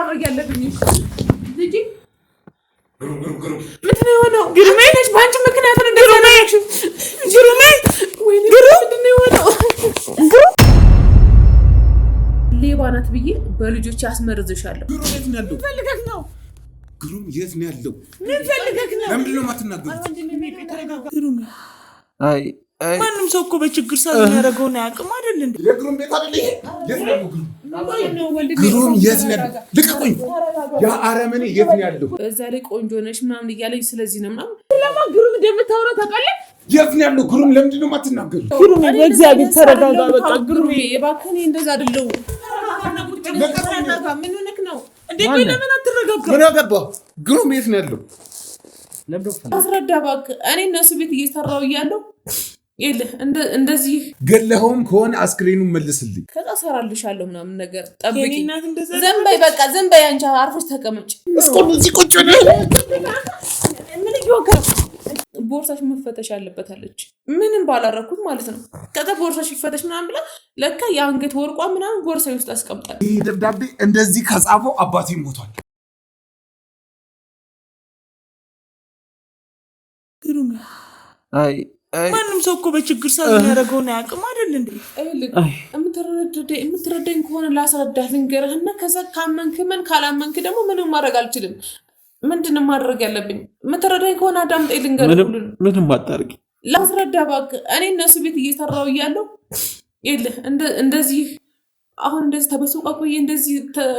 ማድረግ ያለብኝ ልጅ ምንድን ነው የሆነው? ግሩሜ ነሽ በአንቺ ምክንያት ነው እንደዚህ ግሩሜ ምንድን ነው የሆነው? ሌባ ናት ብዬ በልጆች አስመርዝሻለሁ። ግሩም የት ነው ያለው? ፈልገህ ነው? ግሩም የት ነው ያለው? ምን ፈልገህ ነው? ለምንድን ነው የማትናገሩት? ግሩም አይ ማንም ሰው እኮ በችግር ሰዓት የሚያደርገውን አያውቅም አይደል እንዴ? የግሩም ቤት አይደል ይሄ? የት ነው ያለው? ግሩም የት ነው ያለው? ልቀቁኝ! ያ አረመኔ የት ነው ያለው? እዛ ላይ ቆንጆ ነሽ ምናምን እያለኝ ስለዚህ ነው ምናምን ለማን ግሩም እንደምታወራው ታውቃለህ? የት ነው ያለው? ግሩም ለምንድን ነው የማትናገሩት? ግሩም በእግዚአብሔር ተረጋጋ። በቃ ግሩም እባክህ እኔ እንደዛ አይደለሁ። ምን ሆነክ ነው እንዴ? ለምን አትረጋጋ? ምን አገባህ? ግሩም የት ነው ያለው? አስረዳ እባክህ። እኔ እነሱ ቤት እየሰራው እያለሁ ይልህ እንደዚህ ገለኸውም ከሆነ አስክሬኑን መልስልኝ። ከዛ ሰራልሻለሁ ምናምን ነገር ጠብቂ። ዝም በይ በቃ ዝም በይ። አንቺ አርፈሽ ተቀመጭ። እስኮን እዚህ ቁጭ ነው። ምን ይወከው? ቦርሳሽ መፈተሽ አለበት አለች። ምንም ባላረኩት ማለት ነው። ከዛ ቦርሳሽ ይፈተሽ ምናምን ብላ ለካ የአንገት ወርቋ ምናምን ቦርሳዬ ውስጥ አስቀምጣለች። ይህ ደብዳቤ እንደዚህ ከጻፈው አባቴ ሞቷል። ግሩም አይ ማንም ሰው እኮ በችግር ሰዓት የሚያደርገውን አያውቅም አይደል እንዴ? የምትረዳኝ ከሆነ ላስረዳህ ልንገርህና ከዛ ካመንክ ምን ካላመንክ ደግሞ ምንም ማድረግ አልችልም። ምንድን ማድረግ ያለብኝ? የምትረዳኝ ከሆነ አዳምጠኝ ልንገርህ። ምንም አታርጊ። ላስረዳ እባክህ። እኔ እነሱ ቤት እየሰራው እያለሁ ይልህ እንደዚህ አሁን እንደዚህ ተበስቋቁዬ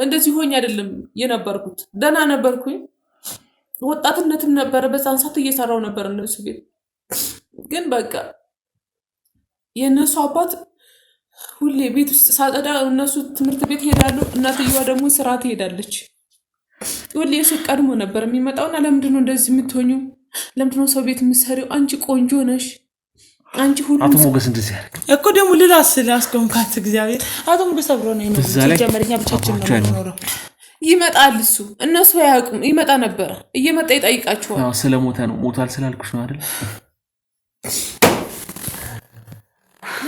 እንደዚህ ሆኜ አይደለም የነበርኩት። ደህና ነበርኩኝ። ወጣትነትም ነበረ። በዛን ሰዓት እየሰራው ነበር እነሱ ቤት። ግን በቃ የእነሱ አባት ሁሌ ቤት ውስጥ ሳጠዳ እነሱ ትምህርት ቤት ሄዳሉ። እናትየዋ ደግሞ ስራ ትሄዳለች። ሁሌ እሱ ቀድሞ ነበር የሚመጣውና ለምንድነው እንደዚህ የምትሆኙ? ለምንድነው ሰው ቤት የምትሰሪው? አንቺ ቆንጆ ነሽ። አንቺ ሁሉ አቶ ሞገስ እንደዚህ ያደርግ እኮ ደግሞ ልላስል አስቆምካት። እግዚአብሔር አቶ ሞገስ አብሮ ነው የሚኖረው። ጀመረኛ ብቻችን ነው የሚኖረው። ይመጣል እሱ። እነሱ አያውቁም። ይመጣ ነበር። እየመጣ ይጠይቃቸዋል። አዎ ስለሞተ ነው። ሞታል ስላልኩሽ ነው አይደል?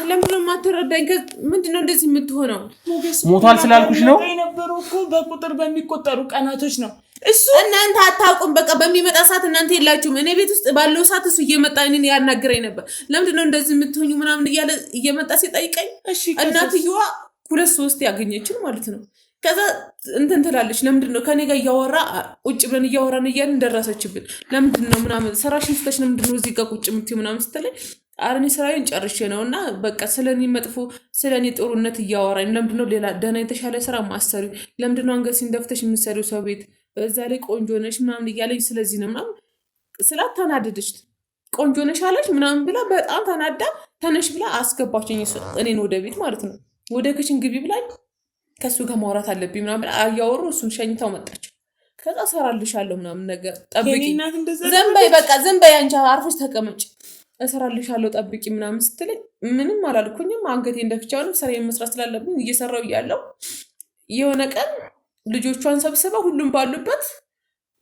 ለምንድነው የማትረዳኝ? ምንድነው እንደዚህ የምትሆነው? ሞታል ስላልኩሽ ነው። የነበረው እኮ በቁጥር በሚቆጠሩ ቀናቶች ነው። እሱ እናንተ አታውቁም። በቃ በሚመጣ ሰዓት እናንተ የላችሁም። እኔ ቤት ውስጥ ባለው ሰዓት እሱ እየመጣ እኔን ያናግረኝ ነበር። ለምንድነው እንደዚህ የምትሆኙ ምናምን እያለ እየመጣ ሲጠይቀኝ እናትየዋ 2-3 ያገኘችን ማለት ነው። ከዛ እንትን ትላለች። ለምንድነው ከኔ ጋር እያወራ ቁጭ ብለን እያወራን እያልን ደረሰችብን። ለምንድነው ምናምን ስራሽን ስተሽ ለምንድነው እዚህ ጋር ቁጭ የምትይው ምናምን ስትለኝ አረኔ ስራዬን ጨርሼ ነውና በቃ ስለኔ መጥፎ ስለኔ ጥሩነት እያወራኝ ለምንድነው ሌላ ደህና የተሻለ ስራ ማሰሪው? ለምንድነው አንገትሽን ደፍተሽ የምትሰሪው ሰው ቤት? በዛ ላይ ቆንጆ ነሽ ምናምን እያለኝ ስለዚህ ነው ምናምን ስላት ተናደደች። ቆንጆ ነሽ አለች ምናምን ብላ በጣም ተናዳ ተነሽ ብላ አስገባችኝ እኔን ወደ ቤት ማለት ነው። ወደ ክችን ግቢ ብላኝ ከሱ ጋር ማውራት አለብኝ ምናምን ብላ አያወሩ እሱን ሸኝታው መጣች። ከዛ ሰራልሻለሁ ምናምን ነገር ጠብቂ። ዝም በይ በቃ ዝም በይ አንቺ አርፈሽ ተቀመጭ እሰራልሻለሁ ጠብቂ ምናምን ስትለኝ ምንም አላልኩኝም። አንገቴ እንደፍቻው ነው ስራዬን መስራት ስላለብኝ እየሰራው እያለሁ የሆነ ቀን ልጆቿን ሰብስባ ሁሉም ባሉበት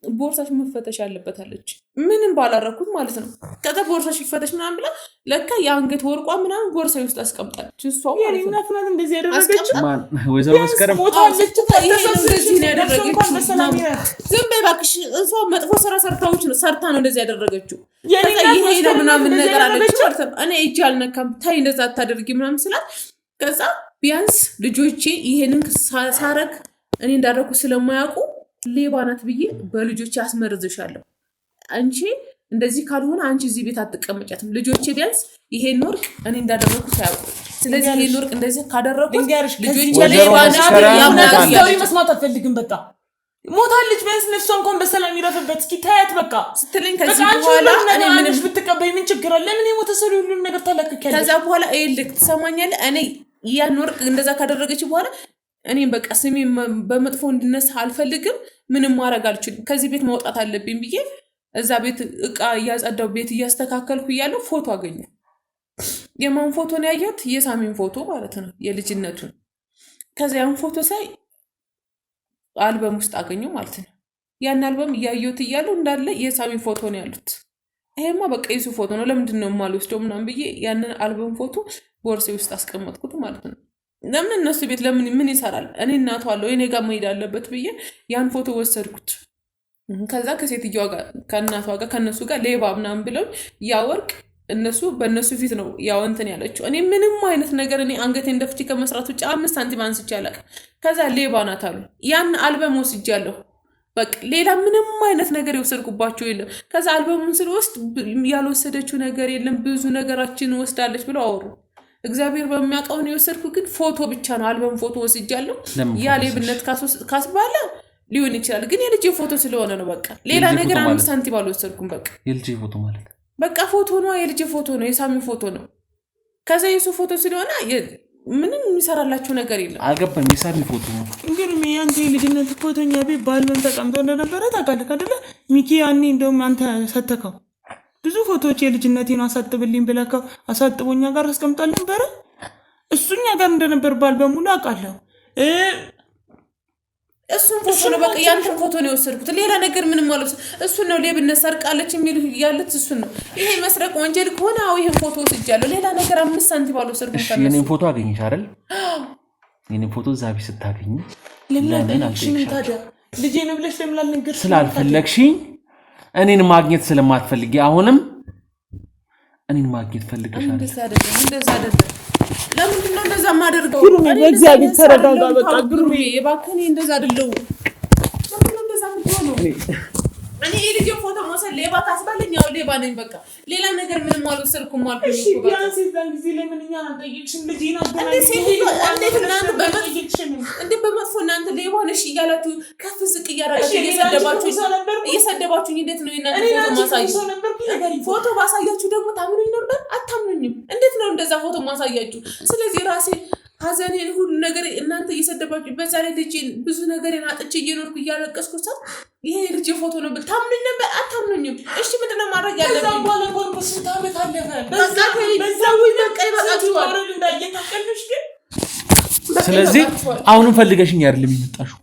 ቦርሳሽ መፈተሽ አለበት አለች። ምንም ባላረኩት ማለት ነው። ከዛ ቦርሳሽ ይፈተሽ ምናምን ብላ ለካ የአንገት ወርቋ ምናምን ቦርሳዬ ውስጥ አስቀምጣለች። እሷ ማለት ነው እንደዚህ ያደረገች ወይዘሮ መስከረም ሞታለች። እንደዚህ ነው ያደረገችው። ዝም በይ እባክሽ። እሷ መጥፎ ስራ ሰርታ ነው እንደዚህ ያደረገችው። ይሄ ነው ምናምን ነገር አለች ማለት ነው። እኔ እጅ አልነካም ታይ እንደዛ አታደርጊ ምናምን ስላት ከዛ ቢያንስ ልጆቼ ይሄንን ሳረግ እኔ እንዳደረኩ ስለማያውቁ ሌባ ናት ብዬ በልጆቼ አስመርዝሻለሁ። አንቺ እንደዚህ ካልሆነ አንቺ እዚህ ቤት አትቀመጫትም። ልጆቼ ቢያንስ ይሄን ወርቅ እኔ እንዳደረኩት ያውቁ። ስለዚህ ይሄን ወርቅ እንደዚህ ካደረኩት ልጆቼ ሌባ ናት ያምናል። መስማት አትፈልግም። በቃ ሞታለች። ቢያንስ ነፍሷ እንኳን በሰላም ይረፍበት እስኪ ታያት በቃ ስትለኝ ከዚህ በኋላ እኔ ምንም ብትቀበይ ምን ችግር አለ? ለምን የሞተ ሰው ሁሉ ነገር ታላከከለ። ከዛ በኋላ ይልክ ትሰማኛለህ። እኔ ያን ወርቅ እንደዛ ካደረገች በኋላ እኔም በቃ ስሜ በመጥፎ እንድነሳ አልፈልግም። ምንም ማድረግ አልችልም። ከዚህ ቤት መውጣት አለብኝ ብዬ እዛ ቤት እቃ እያጸዳው ቤት እያስተካከልኩ እያለሁ ፎቶ አገኘ። የማን ፎቶ ነው ያየሁት? የሳሚን ፎቶ ማለት ነው፣ የልጅነቱን። ከዛ ያን ፎቶ ሳይ አልበም ውስጥ አገኘው ማለት ነው። ያን አልበም እያየሁት እያለሁ እንዳለ የሳሚን ፎቶ ነው ያሉት። ይሄማ በቃ የሱ ፎቶ ነው ለምንድን ነው የማልወስደው ምናምን ብዬ ያንን አልበም ፎቶ ቦርሴ ውስጥ አስቀመጥኩት ማለት ነው። ለምን እነሱ ቤት ለምን ምን ይሰራል? እኔ እናቷ አለው እኔ ጋር መሄድ አለበት ብዬ ያን ፎቶ ወሰድኩት። ከዛ ከሴትዮዋ ጋር ከእናቷ ጋር ከነሱ ጋር ሌባ ምናምን ብለው ያ ወርቅ እነሱ በእነሱ ፊት ነው ያው እንትን ያለችው። እኔ ምንም አይነት ነገር እኔ አንገቴን ደፍቼ ከመስራት ውጭ 5 ሳንቲም አንስቼ አላውቅም። ከዛ ሌባ ናት አሉ። ያን አልበም ወስጃለሁ። በቃ ሌላ ምንም አይነት ነገር የወሰድኩባቸው የለም። ከዛ አልበሙን ስለወስድ ያልወሰደችው ነገር የለም ብዙ ነገራችን ወስዳለች ብለው አወሩ። እግዚአብሔር በሚያውቀው ነው የወሰድኩ፣ ግን ፎቶ ብቻ ነው አልበም ፎቶ ወስጃለሁ። ያ ሌብነት ካስባለ ሊሆን ይችላል፣ ግን የልጄ ፎቶ ስለሆነ ነው። በቃ ሌላ ነገር 5 ሳንቲም አልወሰድኩም። በቃ የልጄ ፎቶ ማለት በቃ ፎቶ ነው፣ የልጄ ፎቶ ነው፣ የሳሚ ፎቶ ነው። ከዛ የሱ ፎቶ ስለሆነ ምንም የሚሰራላቸው ነገር የለም። አልገባኝ። የሳሚ ፎቶ ነው እንግዲህ ያንተ የልጅነት ፎቶኛ ቤት በአልበም ተቀምጦ እንደነበረ ታውቃለህ አይደለ? ሚኪ ያኔ እንደውም አንተ ሰተከው ብዙ ፎቶዎች የልጅነቴን አሳጥብልኝ ብለከው አሳጥቦኛ ጋር አስቀምጣል ነበረ። እሱኛ ጋር እንደነበር በአልበሙ ላይ አውቃለሁ። እሱን ፎቶ ነው በቃ ያንተን ፎቶ ነው የወሰድኩት። ሌላ ነገር ምንም ማለት እሱን ነው። ሌብነት ሰርቃለች የሚሉ ያለት እሱን ነው። ይሄ መስረቅ ወንጀል ከሆነ አው ይሄን ፎቶ ወስጃለሁ። ሌላ ነገር 5 ሳንቲም አልወሰድኩም። እሺ የኔን ፎቶ አገኘሽ አይደል? የኔን ፎቶ እዛ ቤት ስታገኝ ለምን አልሽኝ? ታዲያ ልጄ ነው ብለሽ ለምን አልነገርሽኝ? ስላልፈለግሽኝ እኔን ማግኘት ስለማትፈልጊ አሁንም እኔን ማግኘት ፈልገሻል። እንደዛ አይደለም። ለምንድን ነው እንደዛ ማደርገው? በእግዚአብሔር ተረጋጋ። በቃ ግሩሜ እባክህ እንደዛ አይደለም። ለምን ነው እንደዛ የምትሆነው? እኔ የልጄ ፎቶ መውሰድ ሌባ ታስባለኝ? ያው ሌባ ነኝ። በቃ ሌላ ነገር ምንም አልወሰድኩም አልኩኝ እኮ። እሺ ቢያንስ እዛን ጊዜ ለምን እኛ አንጠይቅሽም? ልጄን እንዴት በመጥፎ እናንተ ሌባ ነሽ እያላችሁ ከፍ ዝቅ እያደረጋችሁ እየሰደባችሁኝ እንዴት ነው የእናንተ ፎቶ ማሳያችሁ? ፎቶ ባሳያችሁ ደግሞ ታምኑኝ ነበር? አታምኑኝም። እንዴት ነው እንደዛ ፎቶ ማሳያችሁ? ስለዚህ ራሴ ሀዘኔን ሁሉ ነገር እናንተ እየሰደባችሁ በዛ ላይ ልጄን ብዙ ነገርን አጥቼ እየኖርኩ እያለቀስኩ ሰው ይሄ ልጄ ፎቶ ነው ብል ታምኑኝ ነበር? አታምኑኝም። እሺ ምንድን ነው ማድረግ ያለብኝ? ከዛ በኋላ ቆርቆስ ታመት አለፈ። ስለዚህ አሁንም ፈልገሽኝ አይደለም የመጣሽው?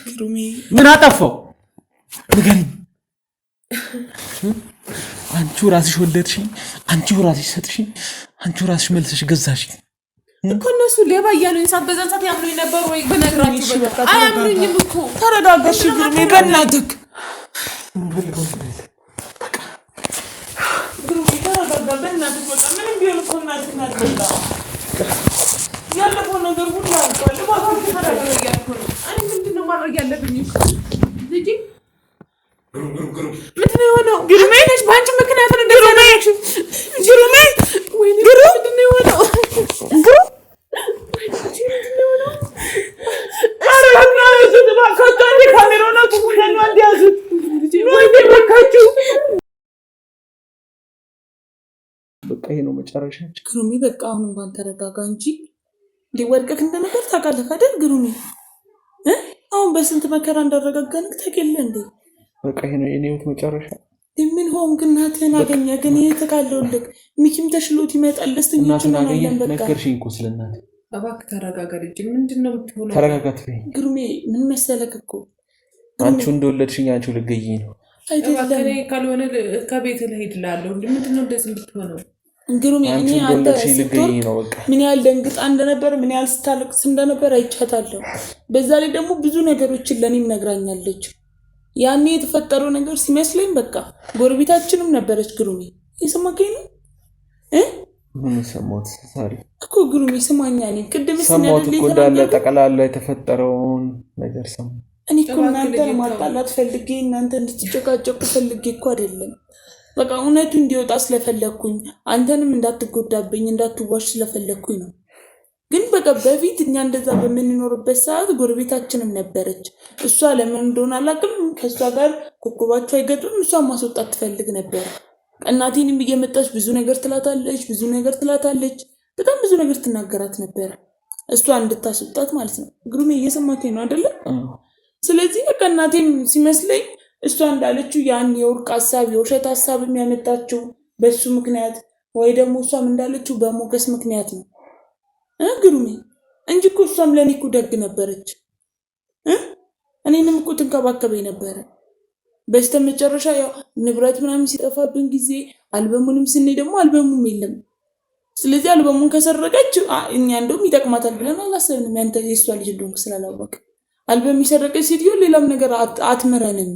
ግሩሜ ምን አጠፋው ንገሪኝ። አንቺው ራስሽ ወለድሽኝ፣ አንቺው ራስሽ ሰጥሽኝ፣ አንቺው ራስሽ መልሰሽ ገዛሽኝ እኮ። እነሱ ሌባ እያሉኝ ሰዓት በዛን ሰዓት ያምኑኝ ነበር ወይ? በነግራችሁ በቃ አያምኑኝም እኮ። ተረጋጋሽ ግሩሜ በእናትህ። ግሩሜ ተረጋጋ በእናትህ። በቃ ምንም ቢሆን እኮ እናትህ ናት። በቃ ያለፈው ነገር ሁሉ አልቋል። እባክህ ተረጋጋ እያልኩ ነው። እኔ ምንድን ነው ማድረግ ያለብኝ? ልጄ ምንድን ነው የሆነው? ግሩሜ ነሽ በአንቺ ምክንያት ነው እንደዛ ያደረግሽው። ግሩሜ ወይኔ ምንድን ነው የሆነው? በቃ ይሄ ነው መጨረሻችን። ግሩሜ በቃ አሁን እንኳን ተረጋጋ እንጂ እንዴ ወድቀህ እንደነበር ታውቃለህ አይደል? ግሩሜ አሁን በስንት መከራ እንዳረጋጋንክ ታውቃለህ እንዴ? በቃ ይሄ ነው የኔ ህይወት መጨረሻ። ምን ሆንክ? እናትህን አገኘ ግን ይሄ ተካለውልክ። ሚኪም ተሽሎት ይመጣል። ደስተኞች ነን አለን። በቃ ነገርሽኝ እኮ ስለናት። እባክህ ተረጋጋ ልጅ። ምንድነው የምትሆነው? ተረጋጋት በይ ግሩሜ። ምን መሰለክ እኮ አንቺው እንደወለድሽኝ አንቺው ልገይኝ ነው አይደለም? ካልሆነ ከቤት ልሄድ እላለሁ። ምንድነው እንደዚህ የምትሆነው? ግሩሜ እኔ አንተ ምን ያህል ደንግጣ እንደነበር ምን ያህል ስታለቅስ እንደነበር አይቻታለሁ። በዛ ላይ ደግሞ ብዙ ነገሮችን ለኔም ነግራኛለች። ያኔ የተፈጠረው ነገር ሲመስለኝ በቃ ጎረቤታችንም ነበረች። ግሩሜ የሰማከኝ ነው ምን ሰማሁት ዛሬ እኮ? ግሩሜ ስማኛ ነኝ ቅድም ሰማሁት እኮ እንዳለ ጠቅላላ የተፈጠረውን ነገር ሰማሁ። እኔ እኮ እናንተን ማጣላት ፈልጌ እናንተ እንድትጨቃጨቁ ፈልጌ እኮ አይደለም። በቃ እውነቱ እንዲወጣ ስለፈለግኩኝ አንተንም እንዳትጎዳብኝ እንዳትዋሽ ስለፈለግኩኝ ነው። ግን በቃ በፊት እኛ እንደዛ በምንኖርበት ሰዓት ጎረቤታችንም ነበረች። እሷ ለምን እንደሆነ አላውቅም ከእሷ ጋር ኮከባቸው አይገጥም። እሷን ማስወጣት ትፈልግ ነበር። እናቴንም እየመጣች ብዙ ነገር ትላታለች። በጣም ብዙ ነገር ትናገራት ነበር። እሷ እንድታስወጣት ማለት ነው። ግሩሜ እየሰማከኝ ነው አይደለ? ስለዚህ በቃ እናቴም ሲመስለኝ እሷ እንዳለችው ያን የወርቅ ሀሳብ የውሸት ሀሳብ የሚያመጣችው በሱ ምክንያት ወይ ደግሞ እሷም እንዳለችው በሞገስ ምክንያት ነው ግሩሜ እንጂ እኮ እሷም ለእኔ እኮ ደግ ነበረች። እኔንም እኮ ትንከባከበኝ ነበረ። በስተመጨረሻ ያው ንብረት ምናምን ሲጠፋብን ጊዜ አልበሙንም ስኔ ደግሞ አልበሙም የለም። ስለዚህ አልበሙን ከሰረቀች እኛ እንደውም ይጠቅማታል ብለን አላሰብንም። ያንተ የሷ ልጅ እንደሆነ ስላላወቀ አልበም የሰረቀች ሴትዮ ሌላም ነገር አትምረንም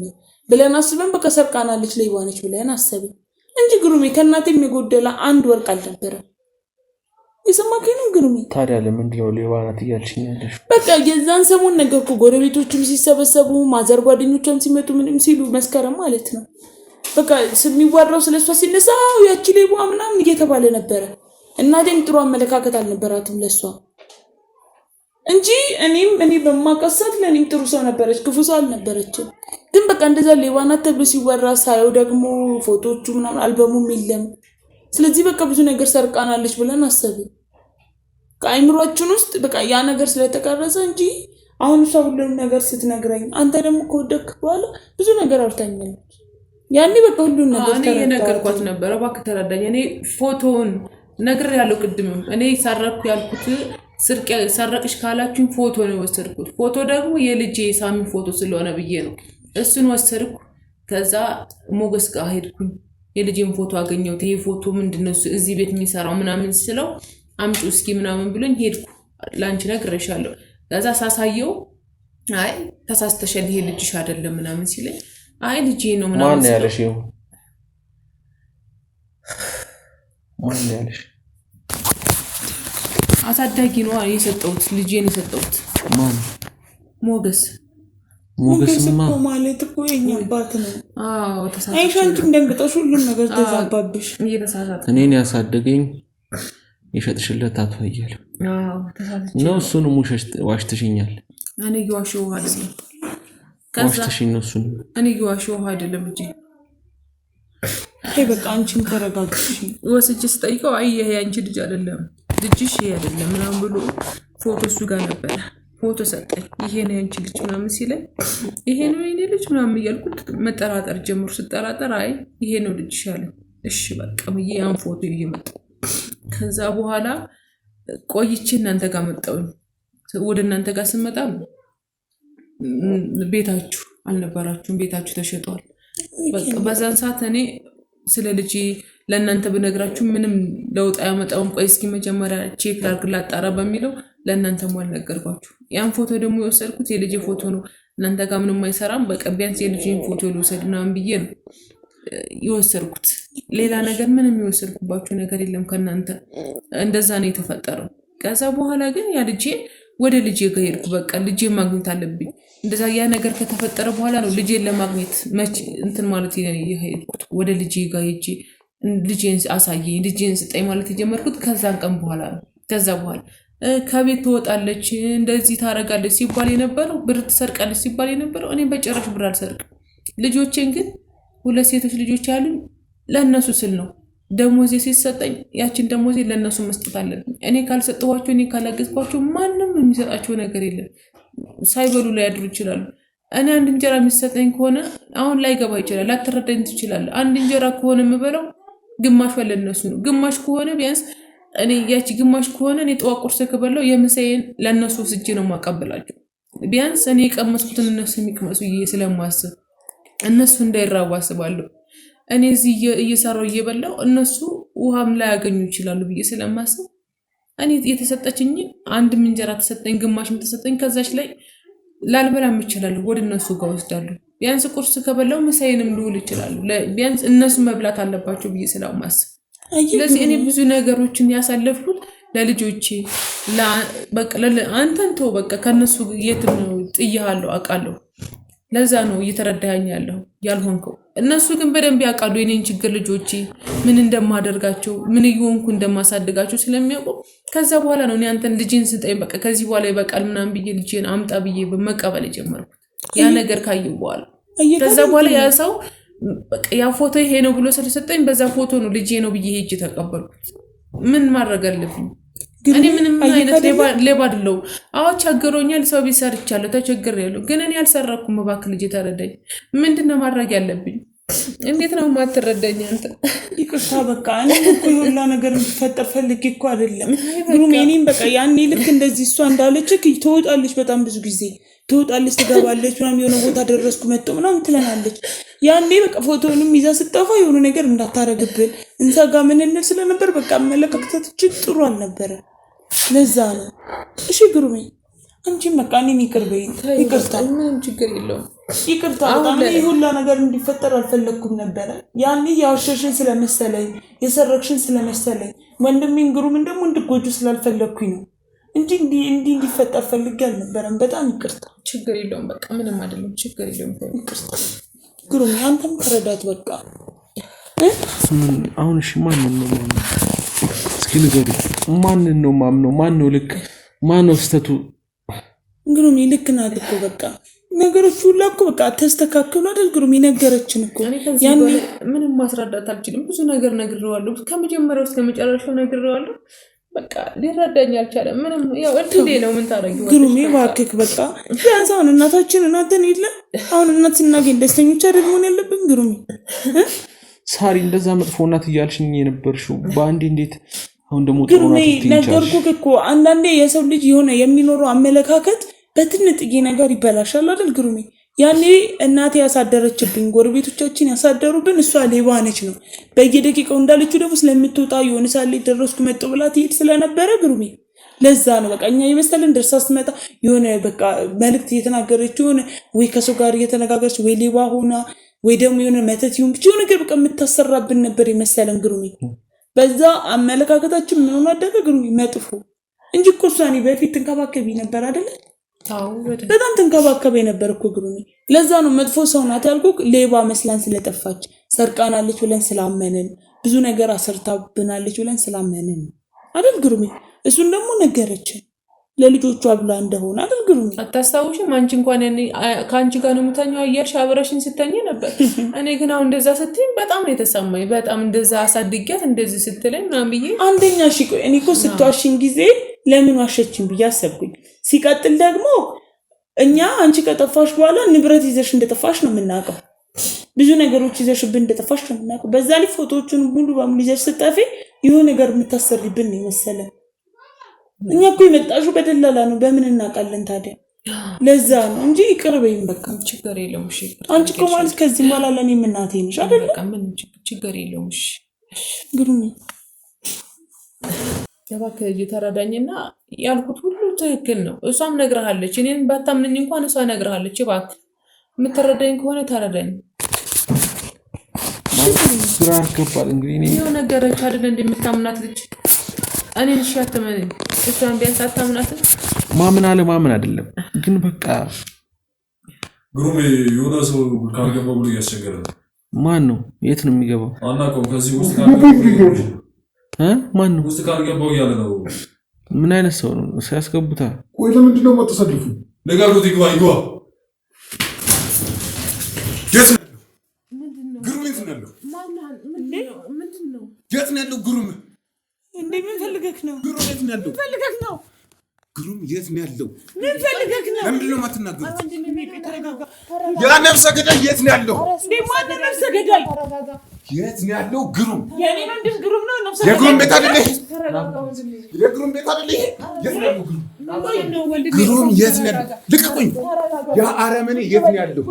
ብለን አስበን በቃ ሰርቃናለች ሌባ ነች ብለን አሰብን እንጂ ግሩሜ ከእናቴም የጎደለ አንድ ወርቅ አልነበረም። የሰማከኝ ነው ግሩሜ። ታዲያ ለምንድን ነው ሌባ ናት እያልሽኝ ያለሽ? በቃ የዛን ሰሞን ነገርኩ። ጎረቤቶቹም ሲሰበሰቡ ማዘር ጓደኞቿም ሲመጡ ምንም ሲሉ መስከረም ማለት ነው በቃ የሚወራው ስለሷ ሲነሳ ያቺ ሌባ ምናምን እየተባለ ነበረ። እናቴም ጥሩ አመለካከት አልነበራትም ለሷ እንጂ እኔ በማቀሳት ለኔም ጥሩ ሰው ነበረች፣ ክፉ ሰው አልነበረችም። ግን በቃ እንደዛ ሌባ ናት ተብሎ ሲወራ ሳየው ደግሞ ፎቶዎቹ ምናምን አልበሙም የለም። ስለዚህ በቃ ብዙ ነገር ሰርቃናለች ብለን አሰብን ከአይምሮአችን ውስጥ በቃ ያ ነገር ስለተቀረጸ እንጂ አሁን እሷ ሁሉንም ነገር ስትነግረኝ አንተ ደግሞ ከወደድክ በኋላ ብዙ ነገር አውርታኛለች። ያኔ በቃ ሁሉን ነገር እኔ የነገርኳት ነበር እባክህ ተረዳኝ። እኔ ፎቶውን ነግሬያለሁ ቅድምም እኔ ሰረኩ ያልኩት ሰረቅሽ ካላችሁኝ ፎቶ ነው ወሰድኩት። ፎቶ ደግሞ የልጄ ሳሚ ፎቶ ስለሆነ ብዬ ነው እሱን ወሰድኩ። ከዛ ሞገስ ጋር ሄድኩኝ የልጄን ፎቶ አገኘሁት። ይሄ ፎቶ ምንድነው እዚህ ቤት የሚሰራው ምናምን ስለው አምጪ እስኪ ምናምን ብሎኝ ሄድኩ። ላንቺ ነግሬሻለሁ። ከዛ ሳሳየው አይ ተሳስተሻል ይሄ ልጅሽ አይደለም ምናምን ሲለኝ አይ ልጄ ነው ምናምን ማን ያለሽ? ማን ያለሽ? አሳዳጊ ነው የሰጠሁት ልጄን የሰጠሁት። ማን? ሞገስ ማለት እኮ የኛ አባት ነው። አዎ ተሳስተሽ። አይ ሻንቺም ደንግጠሽ ሁሉም ነገር ተዛባብሽ። እኔን ያሳደገኝ የሸጥሽለት አቶ አያለ ነው። እሱንም ዋሽተሽኛል። እኔ እየዋሸሁ አይደለም። ዋሽተሽኝ ነው እሱንም እኔ እየዋሸሁ አይደለም እንጂ በቃ አንቺም ተረጋግሽ። ወስጄ ስጠይቀው አይ ይሄ አንቺ ልጅ አይደለም ልጅሽ ይሄ አይደለም ምናምን ብሎ ፎቶ እሱ ጋር ነበር ፎቶ ሰጠኝ። ይሄ ነው ያንቺ ልጅ ምናምን ሲለኝ ይሄ ነው የኔ ልጅ ምናምን እያልኩት መጠራጠር ጀምሮ ስጠራጠር አይ ይሄ ነው ልጅሽ አለ። እሺ በቃ ብዬ ያን ፎቶ እየመጣ ከዛ በኋላ ቆይቼ እናንተ ጋር መጣሁኝ። ወደ እናንተ ጋር ስመጣ ቤታችሁ አልነበራችሁም፣ ቤታችሁ ተሸጧል። በቃ በዛን ሰዓት እኔ ስለ ልጄ ለእናንተ ብነግራችሁ ምንም ለውጥ አያመጣውም። ቆይ እስኪ መጀመሪያ ቼክ ላድርግ ላጣራ በሚለው ለእናንተም አልነገርኳችሁ። ያን ፎቶ ደግሞ የወሰድኩት የልጄ ፎቶ ነው። እናንተ ጋር ምንም አይሰራም። በቃ ቢያንስ የልጄን ፎቶ ልውሰድ ምናምን ብዬ ነው የወሰድኩት። ሌላ ነገር ምንም የወሰድኩባችሁ ነገር የለም ከእናንተ። እንደዛ ነው የተፈጠረው። ከዛ በኋላ ግን ያ ልጄ ወደ ልጄ ጋር ሄድኩ። በቃ ልጄ ማግኘት አለብኝ። እንደዛ ያ ነገር ከተፈጠረ በኋላ ነው ልጄን ለማግኘት እንትን ማለት የሄድኩት። ወደ ልጄ ጋር ሄጄ ልጄን አሳየኝ፣ ልጄን ስጠኝ ማለት የጀመርኩት ከዛን ቀን በኋላ ነው። ከዛ በኋላ ከቤት ትወጣለች እንደዚህ ታረጋለች ሲባል የነበረው ብር ትሰርቃለች ሲባል የነበረው እኔ በጭራሽ ብር አልሰርቅም። ልጆቼን ግን 2 ሴቶች ልጆች ያሉኝ ለእነሱ ስል ነው። ደሞዜ ሲሰጠኝ ያችን ደሞዜ ለእነሱ መስጠት አለብኝ። እኔ ካልሰጠኋቸው እኔ ካላገዝኳቸው ማንም የሚሰጣቸው ነገር የለም። ሳይበሉ ላይ ያድሩ ይችላሉ። እኔ አንድ እንጀራ የሚሰጠኝ ከሆነ አሁን ላይ ገባ ይችላል፣ ላትረዳኝ ትችላለህ። አንድ እንጀራ ከሆነ የምበላው ግማሽ ለእነሱ ነው። ግማሽ ከሆነ ቢያንስ እኔ ያቺ ግማሽ ከሆነ እኔ ጠዋት ቁርስ ከበላው የምሳዬን ለእነሱ ወስጄ ነው የማቀበላቸው። ቢያንስ እኔ የቀመስኩትን እነሱ የሚቀመሱ ስለማስብ እነሱ እንዳይራቡ አስባለሁ። እኔ እዚህ እየሰራው እየበላው እነሱ ውሃም ላይ ያገኙ ይችላሉ ብዬ ስለማስብ እኔ የተሰጠችኝ አንድም እንጀራ ተሰጠኝ፣ ግማሽም ተሰጠኝ። ከዛች ላይ ላልበላም ይችላል ወደ እነሱ ጋር ወስዳለሁ። ቢያንስ ቁርስ ከበላው ምሳዬንም ልውል ይችላሉ። ቢያንስ እነሱ መብላት አለባቸው ብዬ ስለማስብ ስለዚህ እኔ ብዙ ነገሮችን ያሳለፍኩት ለልጆቼ በቃ አንተን ተው በቃ ከነሱ የትም ነው ጥያለሁ አውቃለሁ። ለዛ ነው እየተረዳኸኝ ያልሆንከው። እነሱ ግን በደንብ ያውቃሉ የኔን ችግር፣ ልጆቼ ምን እንደማደርጋቸው ምን እየሆንኩ እንደማሳድጋቸው ስለሚያውቁ ከዛ በኋላ ነው እኔ አንተን ልጄን ስጠኝ በቃ ከዚህ በኋላ ይበቃል ምናምን ብዬ ልጄን አምጣ ብዬ በመቀበል የጀመርኩት ያ ነገር ካየሁ በኋላ። ከዛ በኋላ ያ ሰው በቃ ያ ፎቶ ይሄ ነው ብሎ ስለሰጠኝ በዛ ፎቶ ነው ልጄ ነው ብዬ ሄጄ ተቀበልኩት። ምን ማድረግ አለብኝ? እኔ ምንም አይነት ሌባ አይደለሁም። አዎ ቸግሮኛል፣ ሰው ቤት ሰርቻለሁ፣ ተቸግሬያለሁ። ግን እኔ አልሰረኩም። እባክህ ልጄ ተረዳኝ። ምንድነው ማድረግ ያለብኝ? እንዴት ነው ማትረዳኝ አንተ? ይቅርታ በቃ እኔ እኮ የሁላ ነገር እንዲፈጠር ፈልጌ እኮ አይደለም። ግሩም እኔም በቃ ያኔ ልክ እንደዚህ እሷ እንዳለች ትወጣለች፣ በጣም ብዙ ጊዜ ትወጣለች፣ ትገባለች ምናምን የሆነ ቦታ ደረስኩ መጥቶ ምናምን ትለናለች። ያኔ በቃ ፎቶንም ይዛ ስጠፋ የሆነ ነገር እንዳታረግብን እንሰጋ ምን እንል ስለነበር በቃ አመለካከታችን ጥሩ አልነበረ። ለዛ ነው። እሺ ግሩሜ አንቺም በቃ እኔን ይቅር በይኝ። ይቅርታ ምንም ችግር የለውም። ይቅርታ በጣም ይሄ ሁላ ነገር እንዲፈጠር አልፈለኩም ነበረ። ያኔ ያወሸሽን ስለመሰለኝ የሰረክሽን ስለመሰለኝ ወንድሜን ግሩምን ደግሞ እንድትጎጁ ስላልፈለኩኝ ነው እንጂ እንዲፈጠር ፈልጌ አልነበረም። በጣም ይቅርታ። ችግር የለውም። በቃ ምንም አይደለም። ችግር የለውም። ይቅርታ ግሩሜ አንተም ተረዳት በቃ። አሁን እሺ ማንን ነው ማምነው? እስኪ ንገሪ። ማንን ነው ማምነው? ማን ነው ልክ? ማን ነው ስተቱ? ግሩሜ ልክ ናት እኮ በቃ ነገሮች ሁሉ እኮ በቃ ተስተካክሉ አይደል? ግሩሜ ነገረችን እኮ ያኔ ምንም ማስረዳት አልችልም። ብዙ ነገር ነግሬዋለሁ። ከመጀመሪያው እስከ መጨረሻው ነግሬዋለሁ። በቃ ሊረዳኝ አልቻለም። ምንም ያው እድሌ ነው። ምን ታረጊው? ግሩሜ እባክህ በቃ ቢያንስ አሁን እናታችን እናንተን የለም አሁን እናት ስናገኝ ደስተኞች አይደል መሆን ያለብን? ግሩሜ ሳሪ እንደዛ መጥፎ እናት እያልሽኝ የነበርሽው በአንዴ እንዴት አሁን ደግሞ ግሩሜ ነገርኩህ እኮ አንዳንዴ የሰው ልጅ የሆነ የሚኖረው አመለካከት በትንጥዬ ነገር ይበላሻል አይደል? ግሩሜ ያኔ እናቴ ያሳደረችብኝ ጎረቤቶቻችን ያሳደሩብን እሷ ሌባ ነች ነው በየደቂቃው እንዳለችው ደግሞ ስለምትወጣ የሆነ ሳለ ደረስኩ መጥቶ ብላ ትሄድ ስለነበረ ግሩሜ ለዛ ነው በቃ እኛ የመሰለን ደርሳ ስትመጣ የሆነ በቃ መልእክት እየተናገረች የሆነ ወይ ከሰው ጋር እየተነጋገረች ወይ ሌባ ሆና ወይ ደግሞ የሆነ መተት ይሁን ብቻ የሆነ ነገር በቃ የምታሰራብን ነበር የመሰለን ግሩሜ። በዛ አመለካከታችን ምን ሆነ አደገ ግሩሜ መጥፎ እንጂ እኮ እሷ እኔ በፊት ትንከባከቢ ነበር አይደል? በጣም ተንከባከበ ነበር እኮ ግሩሜ። ለዛ ነው መጥፎ ሰው ናት ያልኩህ። ሌባ መስላን ስለጠፋች ሰርቃናለች ብለን ስላመንን ብዙ ነገር አሰርታብናለች ብለን ስላመንን አይደል ግሩሜ? እሱን ደግሞ ነገረችን ለልጆቿ ብላ እንደሆነ አይደል ግሩሜ? አታስታውሽም? አንቺ እንኳን ከአንቺ ጋር ነው የምተኛው እያልሽ አብረሽኝ ስተኝ ነበር። እኔ ግን አሁን እንደዛ ስትይኝ በጣም ነው የተሰማኝ። በጣም እንደዛ አሳድጊያት እንደዚህ ስትለኝ ምናምን ብዬ አንደኛ እሺ ቆይ እኔ እኮ ስትዋሽኝ ጊዜ ለምን ዋሸችን ብዬ አሰብኩኝ። ሲቀጥል ደግሞ እኛ አንቺ ከጠፋሽ በኋላ ንብረት ይዘሽ እንደጠፋሽ ነው የምናውቀው። ብዙ ነገሮች ይዘሽብን እንደጠፋሽ ነው የምናውቀው። በዛ ላይ ፎቶዎቹን ሙሉ በሙሉ ይዘሽ ስጠፊ የሆነ ነገር የምታሰርብን ነው የመሰለን። እኛ እኮ የመጣሽው በደላላ ነው። በምን እናውቃለን ታዲያ? ለዛ ነው እንጂ ይቅር በይኝ በቃ። ችግር የለውም። እሺ አንቺ እኮ ማለት ከዚህ በኋላ ለእኔም እናቴ ነሽ አይደል? በቃ ምን ችግር የለውም። እሺ ግሩሜ እባክህ ልጅ ተረዳኝና ያልኩት ሁሉ ትክክል ነው። እሷም ነግረሃለች። እኔን ባታምነኝ እንኳን እሷ ነግረሃለች። እባክህ የምትረዳኝ ከሆነ ተረዳኝ። ስራ አልገባል እንግዲህ እኔ ይኸው ነገረች አይደል እንደምታምናት ልጅ እኔን እሺ አትመነኝ። እሷን ቢያንስ አታምናትም? ማምን አለ ማምን አይደለም ግን በቃ ግሩሜ የሆነ ሰው ካልገባው ብሎ እያስቸገረ ነው። ማን ነው? የት ነው የሚገባው? አናውቀውም። ከዚህ ውስጥ ካልገባው ማን ነው? ውስጥ ካልገባው እያለ ነው። ምን አይነት ሰው ነው? ሲያስገቡታል። ቆይ ለምንድን ነው የማትሰልፉ? ንገሩት። ይግባ ይግባ። ግሩም የት ነው ያለው? ምንድን ነው? የት ነው ያለው ግሩም? እንዴ ምን ፈልገህ ነው? ግሩም የት ነው ያለው? ፈልገህ ነው? ግሩም የት ነው ያለው? ምን ፈልገህ ነው? ለምንድን ነው የማትናገሩት? ተረጋጋ። ያ ነፍሰ ገዳይ የት ነው ያለው? እንዴ ማን ነፍሰ ገዳይ? የት ነው ያለው ግሩም? የኔ ወንድም ግሩም ነው ነፍሰ ገዳይ። የግሩም ቤት አይደለ? የግሩም ቤት አይደለ? የት ነው ያለው ግሩም? ግሩም የት ነው ያለው? ልቀቁኝ። ያ አረመኔ የት ነው ያለው?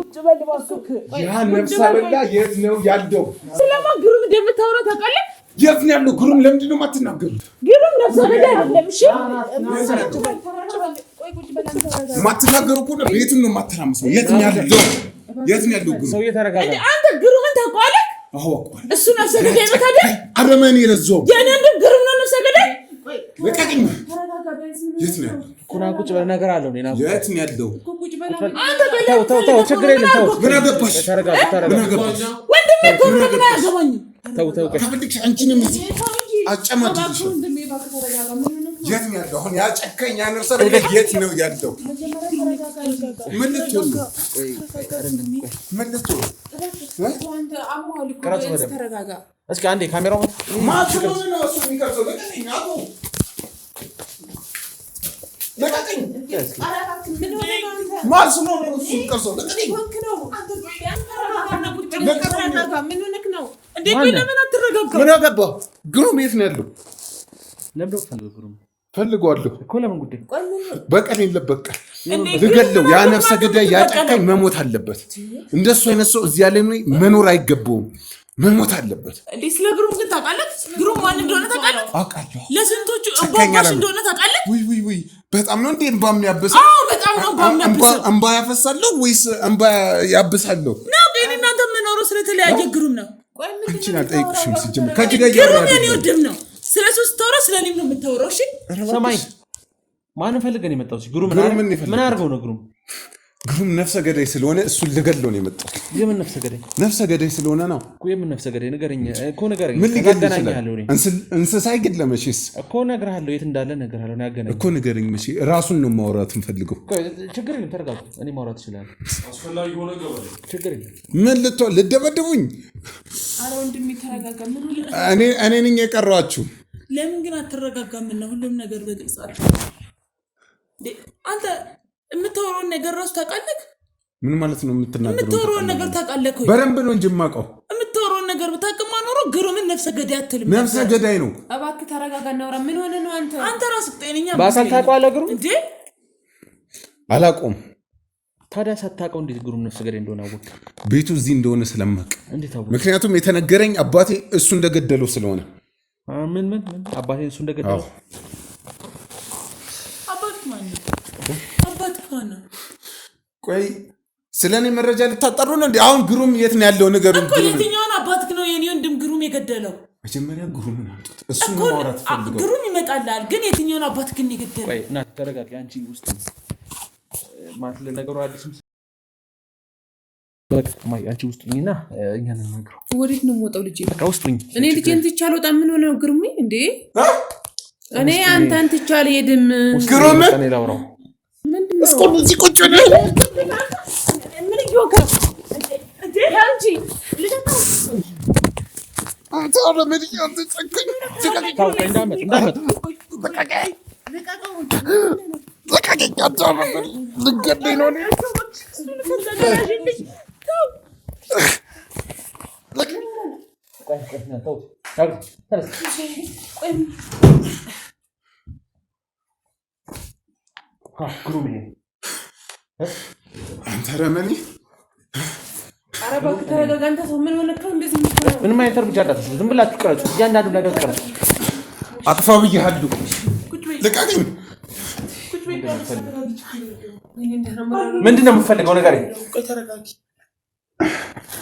ያ ነፍሰ በላ የት ነው ያለው? ስለማን ግሩም እንደምታወራ ታውቃለህ? የት ነው ያለው ግሩም? ለምንድን ነው የማትናገሩት? ግሩም ነፍሰ ገዳይ አይደለም። እሺ የማትናገሩ ከሆነ ቤቱን ነው የማተራምሰው። የት ነው ያለው? የት ነው ያለው ግሩም? አንተ ግሩምን ታውቀዋለህ? አዎ አውቀዋለሁ። እሱ ነፍሰ ገዳይ መታደ አረመኔ ለዛው የኔ ወንድም ግሩም ነው ነፍሰ ገዳይ። ልቀቅኝ። የት ነው ያለው? ኩራ ቁጭ በል ነገር አለው ነው። የት ነው ያለው? ተው ችግር የለም ተው። ምን አገባሽ? ምን አገባሽ? ወንድሜ እኮ ምን አያገባኝም። ተው ከፍልክሽ አንቺንም እዚህ አጨማድልሽ። የት ነው ያለው? አሁን ያ ጨካኝ ያ ነፍሰ ገዳይ የት ነው ያለው? ምን ልትሆን ነው? ምን ልትሆን ነው? እስኪ አንዴ ካሜራው ማስሮን ነው እሱ የሚቀርጸው። ለቀቀኝ። ማስሮን ነው እሱ የሚቀርጸው። ለቀቀኝ። ምን አገባህ? ግሩም የት ነው ያለው? ለምዶ ግሩም ፈልገዋለሁ እኮ ለምን ጉዳይ በቀል የለበት ቀን ልገለው ያ ነፍሰ ገዳይ ያጨካኝ መሞት አለበት እንደሱ አይነት ሰው እዚህ ዓለም ላይ መኖር አይገባውም መሞት አለበት ስለ ግሩም ግን ታውቃለህ ግሩም ማን እንደሆነ ታውቃለህ አውቃለሁ ለስንቶቹ እንባሽ እንደሆነ ታውቃለህ ውይ በጣም ነው እንዴ እንባ የሚያብሰው በጣም ነው እንባ የሚያብሰው እንባ ያፈሳለሁ ወይስ እንባ ያብሳለሁ ነው ግን እናንተ የምኖረው ስለተለያየ ግሩም ነው አንቺን አልጠይቅሽም ሲጀምር ከአንቺ ጋር ግሩም የኔ ወንድም ነው ስለ ሶስት ታወራ ስለ እኔም ነው የምታወራው እሺ ሰማይ ማንን ፈልገን የመጣው ግሩም ምን አድርገው ነው ግሩም ነፍሰ ገዳይ ስለሆነ እሱን ልገለው ነው የመጣው የምን ነፍሰ ገዳይ ነፍሰ ገዳይ ስለሆነ ነው እኮ የምን ነፍሰ ገዳይ ንገረኝ እኮ ንገረኝ ምን ሊገናኛለሁ እንስሳ አይገድለመሽስ እኮ ነግርሃለሁ የት እንዳለ ነግርሃለሁ ያገናኝ እኮ ንገረኝ መቼ ራሱን ነው ማውራት እንፈልገው ችግር የለም ተረጋጉ እኔ ማውራት እችላለሁ አስፈላጊ ሆነ ገበለ ችግር የለም ምን ልደበድቡኝ አረ ወንድሜ ተረጋጋ እኔ ነኝ የቀረኋችሁ ለምን ግን አትረጋጋምና ሁሉም ነገር በግልጽ አንተ የምታወራውን ነገር ራሱ ታውቃለህ ምን ማለት ነው የምታወራውን ነገር ታውቃለህ በደንብ ነው እንጂ የማውቀው የምታወራውን ነገር ብታውቅማ ኖሮ ግሩምን ነፍሰ ገዳይ አትልም ነፍሰ ገዳይ ነው እባክህ ተረጋጋ እናውራ ምን ሆነ ነው አንተ ራስህ ጤነኛ በአካል ታውቀዋለህ ግሩም እንዴ አላውቀውም ታዲያ ሳታውቀው እንዴት ግሩም ነፍሰ ገዳይ እንደሆነ አወቅህ ቤቱ እዚህ እንደሆነ ስለማውቅ እንዴት አወቅህ ምክንያቱም የተነገረኝ አባቴ እሱ እንደገደለው ስለሆነ ምን አባቴን እሱ እንደገደለው ቆይ ስለኔ መረጃ ልታጠሩ ነው እንዴ አሁን ግሩም የት ነው ያለው ነገር እኮ የትኛውን አባትክ ነው የኔ ወንድም ግሩም የገደለው መጀመሪያ ግሩምን አምጡት እሱ ነው ማውራት ፈልገው ግሩም ይመጣላል ግን የትኛውን አባትክ ነው የገደለው ቆይ እና ተረጋጋ አንቺ ውስጥ ማለት ለነገሩ አዲስም በቃ ማይ አንቺ ውስጥ ነኝና እኛ ነን ነገር ወዴት ነው የምወጣው ልጄ በቃ ውስጥ ነኝ እኔ ልጄን ትቼ አልወጣም ምን ሆነ ነው ግሩም እንዴ እኔ አንተን ትቼ አልሄድም ግሩም እኔ ላውራው ምንድነው እስኮ እዚህ ቁጭ ነው ምን ይወጋ እንዴ አንቺ ልጅታው አንተ አረመድ አንተ ጸከኝ ታውቀኝ እንዳመጥ በቃኝ አታረመድ ልገደኝ ነው አንተ ረመኒ ኧረ እባክህ ተረጋጋ አንተ ሰው ምን ሆነህ ነው እንደዚህ የምትሆነው ምንም አይነት እርምጃ እንዳትወስዱ ዝም ብላችሁ ቀረጹ እያንዳንዱ ነገር ቀረጹ አጥፋ ብዬሃለሁ ልቀቀኝ ምንድነው የምትፈልገው ነገር ቆይ ተረጋጊ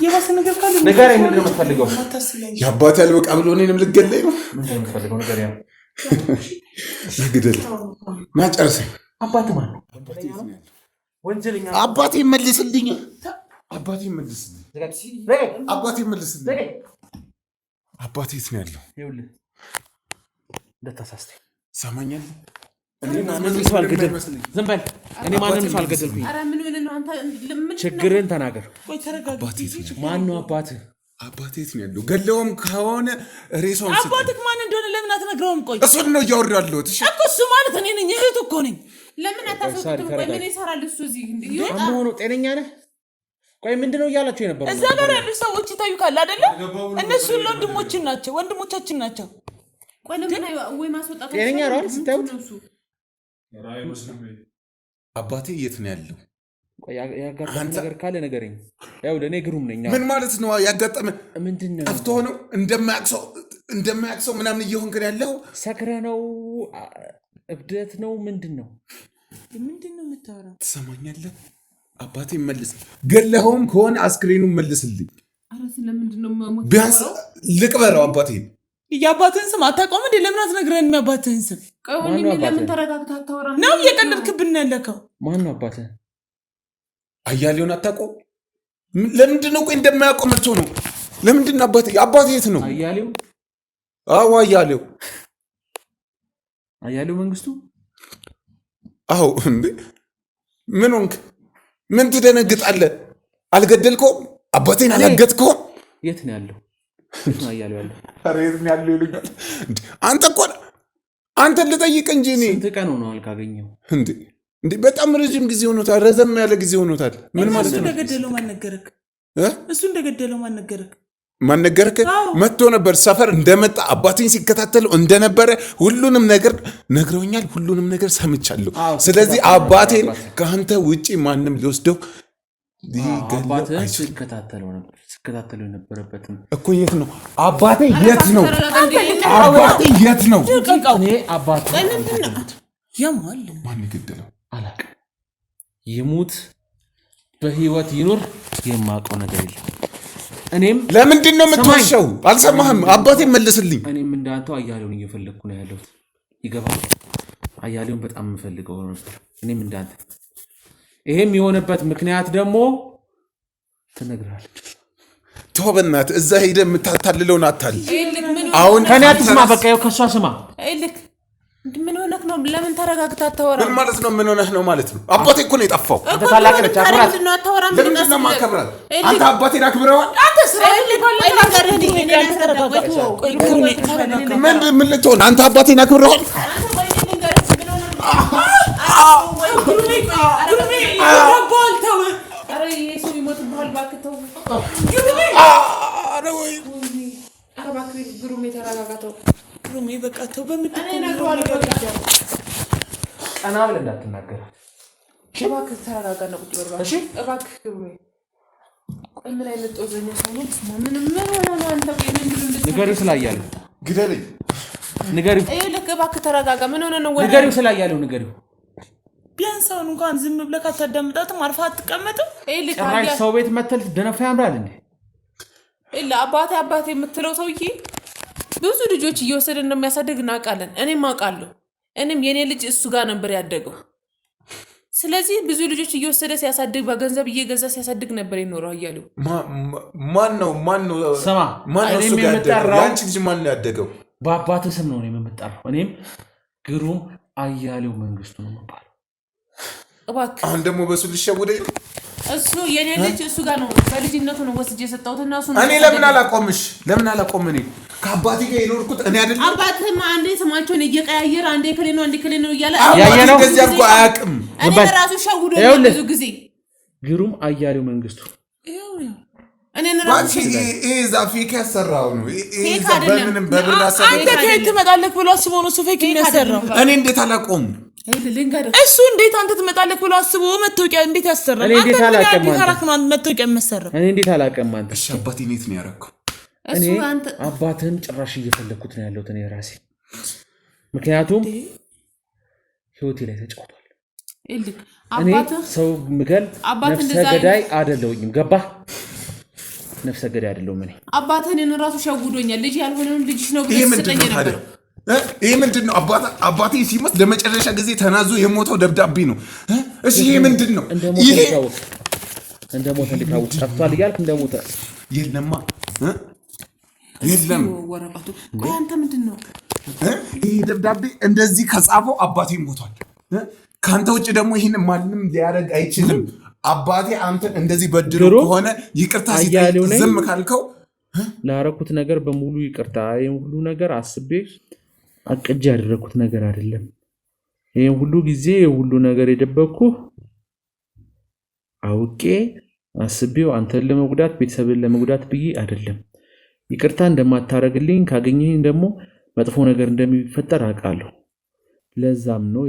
የባሰ ነገር ካለ ንገረኝ ምንድነው የምትፈልገው የአባቴ አልበቃ ብሎ እኔንም ልገለኝ ነው ምንድነው የምትፈልገው ነገር ያው ልግደል ማጨረሰኝ አባቴ ማን ነው ወንጀለኛ አባቴ መልስልኝ አባቴ መልስልኝ አባቴ መልስልኝ አባቴ የት ነው ያለው ይኸውልህ እንደታሳስተኝ ሰማኛል እኔ ማንንም ሰው አልገደልኩም ዝም በል እኔ ማንንም ሰው አልገደልኩም ኧረ ምን ሆነህ ነው አንተ ለምን ችግርን ተናገር ቆይ ተረጋጊ ማን ነው አባትህ አባቴ የት ነው ያለው ገለውም ከሆነ ሬሳውን ስጥ አባትህ ማን እንደሆነ ለምን አትነግረውም ቆይ እሱን ነው እያወራሁ ያለሁት እሺ እኮ እሱ ማለት እኔ ነኝ እህቱ እኮ ነኝ ለምን አታስወጡም ቆይ ምን ይሰራል እሱ እዚህ እንዴ አሁን ጤነኛ ነህ ቆይ ምንድነው እያላችሁ የነበረው እዛ ጋር ያሉ ሰዎች ይታዩካል አይደለ እነሱ ወንድሞቻችን ናቸው ቆይ ለምን ወይ ማስወጣት ጤነኛ ነው አይደል ስታዩት አባቴ የት ነው ያለው ቆይ ያጋጠመ ነገር ካለ ነገረኝ ያው ለኔ ግሩም ነኝ ምን ማለት ነው ያጋጠመ ምንድነው ጠፍቶ ነው እንደማያቅሰው ምናምን እየሆንክ ያለው ሰክረ ነው እብደት ነው ምንድነው የምታወራው ትሰማኛለህ አባቴ መልስ ገለኸውም ከሆነ አስክሬኑን መልስልኝ ኧረ ስለምንድነው ማሞት ቢያንስ ልቅበረው አባቴን የአባትህን ስም አታውቀውም እንዴ ለምን አትነግረንም የአባትህን ስም ቆይ ወንድሜ ለምን ተረጋግተህ አታወራም ነው እየቀለድክብን ያለከው ማን ነው አባትህ አያሌውን አታውቀው ለምንድን ነው ቆይ እንደማያውቀው መጥቶ ነው ለምንድን ነው አባቴ የት ነው አያሌው አዎ አያሌው መንግስቱ አዎ እንዴ ምን ሆንክ ምን ትደነግጣለህ አልገደልከውም አባቴን አላገጥከውም የት ነው ያለው አያሌው ያለው ኧረ የት ነው ያለው ይሉኛል አንተ እኮ አንተን ልጠይቅ እንጂ እኔ ስንት ቀን ነው አልካገኘው እንዴ በጣም ረጅም ጊዜ ሆኖታል ረዘም ያለ ጊዜ ሆኖታል ምን ማለት ነው እሱ እንደገደለው ማን ነገረክ ማን ነገርክ? መጥቶ ነበር ሰፈር እንደመጣ አባቴን ሲከታተለው እንደነበረ ሁሉንም ነገር ነግረውኛል። ሁሉንም ነገር ሰምቻለሁ። ስለዚህ አባቴን ከአንተ ውጪ ማንም ሊወስደው ሲከታተለው የነበረበትም እኮ የት ነው አባቴ? የት ነው አባቴ? የት ነው አባቴ? ማን ይገደለው አላውቅም። ይሙት በህይወት ይኑር የማውቀው ነገር የለም። እኔም ለምንድን ነው የምትዋሸው? አልሰማህም? አባቴ መልስልኝ። እኔም እንዳንተው አያሌውን እየፈለግኩ ነው ያለሁት። ይገባል? አያሌውን በጣም የምፈልገው ነበር። እኔም እንዳንተ። ይሄም የሆነበት ምክንያት ደግሞ ትነግራለች። ተው በእናትህ፣ እዛ ሄደህ የምታታልለውን አታል። አሁን ከኔ አትስማ፣ በቃ ይኸው ከሷ ስማ። ምን ሆነህ ነው? ለምን ተረጋግታ አታወራም? ምን ማለት ነው? ምን ሆነህ ነው ማለት ነው? አባቴ እኮ ነው የጠፋው። አንተ ታላቅ ነች፣ አክብራት። ለምንድን ነው የማከብራት? አንተ አባቴን አክብረዋል? ምን ልትሆን? አንተ አባቴን አክብረዋል? ቀና ብለህ እንዳትናገር እባክህ። ተረጋጋ ነው ቁጭ በል እሺ። እባክህ ምን አይነት ጦዘኛ ሰው ነው? ምን ሆነ ነው አንተ? ንገሪው ስላያለው ግደለኝ። ንገሪው ልክ እባክህ ተረጋጋ። ምን ሆነ ነው? ንገሪው ስላያለው ንገሪው። ቢያንስ አሁን እንኳን ዝም ብለህ ካታዳምጣትም አርፋ አትቀመጥም? ጭራሽ ሰው ቤት መተል ደነፋ ያምራል እንዴ? አባቴ የምትለው ሰውዬ ብዙ ልጆች እየወሰደ እንደሚያሳድግ እናውቃለን። እኔም አውቃለሁ። እኔም የኔ ልጅ እሱ ጋር ነበር ያደገው። ስለዚህ ብዙ ልጆች እየወሰደ ሲያሳድግ በገንዘብ እየገዛ ሲያሳድግ ነበር የኖረው። አያሌው ማን ነው? ስማ፣ እኔም የምጠራው ያንቺ ልጅ ማን ነው ያደገው? በአባትህ ስም ነው የምጠራው። እኔም ግሩም አያሌው መንግስቱ ነው የምባለው። እባክህ አሁን ደግሞ በሱ ልሸውደኝ? እሱ የኔ ልጅ እሱ ጋር ነው በልጅነቱ ነው ወስጄ የሰጠሁትና እሱ ነው። እኔ ለምን አላቆም? እኔ ከአባቴ ጋር የኖርኩት እኔ አይደለም? አባትህማ አንዴ ስማቸውን እየቀያየረ አንዴ ከሌ ነው እያለ ያየነው እንደዚህ አድርጎ አያውቅም። እኔ ራሱ ሸውዶ ብዙ ጊዜ ግሩም አያሌው መንግስቱ እኔ ራሱ ፌክ ያሰራው ነው። በምንም በብር አሰራው። አንተ ከየት ትመጣለህ ብሎ አስቦ ነው እሱ ፌክ የሚያሰራው። እኔ እንዴት አላቆም? እሱ እንዴት አንተ ትመጣለህ ብሎ አስቦ መታወቂያ እንዴት ያሰራል? አንተ እንዴት አላቀም? መታወቂያ መሰራ እኔ እንዴት አላቀም? አንተ እሺ፣ አባቴ እንዴት ነው ያደረከው? እኔ አባትህን ጭራሽ እየፈለኩት ነው ያለሁት እኔ ራሴ። ምክንያቱም ህይወቴ ላይ ተጫውቷል። እኔ ሰው ምገል ነፍሰ ገዳይ አይደለሁኝም። ገባህ? ነፍሰ ገዳይ አይደለሁም እኔ። አባትህን ራሱ ሸውዶኛል። ልጅ ያልሆነውን ልጅሽ ነው ብለህ ስትለኝ ነበር። ይሄ ምንድን ነው? አባቴ ሲሞት ለመጨረሻ ጊዜ ተናዞ የሞተው ደብዳቤ ነው። እሺ ይሄ ምንድን ነው? እንደሞተ እንዲታወቅ ጠፍቷል እያልክ እንደሞተ የለማ የለም። ወረቀቱ አንተ ምንድን ነው? ይሄ ደብዳቤ እንደዚህ ከጻፈው አባቴ ሞቷል። ከአንተ ውጭ ደግሞ ይህን ማንም ሊያደርግ አይችልም። አባቴ አንተን እንደዚህ በድሎ ከሆነ ይቅርታ ሲጠይቅ ዝም ካልከው ላረኩት ነገር በሙሉ ይቅርታ። ይሄን ሁሉ ነገር አስቤ አቅጄ ያደረኩት ነገር አይደለም። ይሄን ሁሉ ጊዜ ሁሉ ነገር የደበኩ አውቄ አስቤው አንተን ለመጉዳት ቤተሰብን ለመጉዳት ብዬ አይደለም። ይቅርታ እንደማታረግልኝ ካገኘኝ ደግሞ መጥፎ ነገር እንደሚፈጠር አውቃለሁ። ለዛም ነው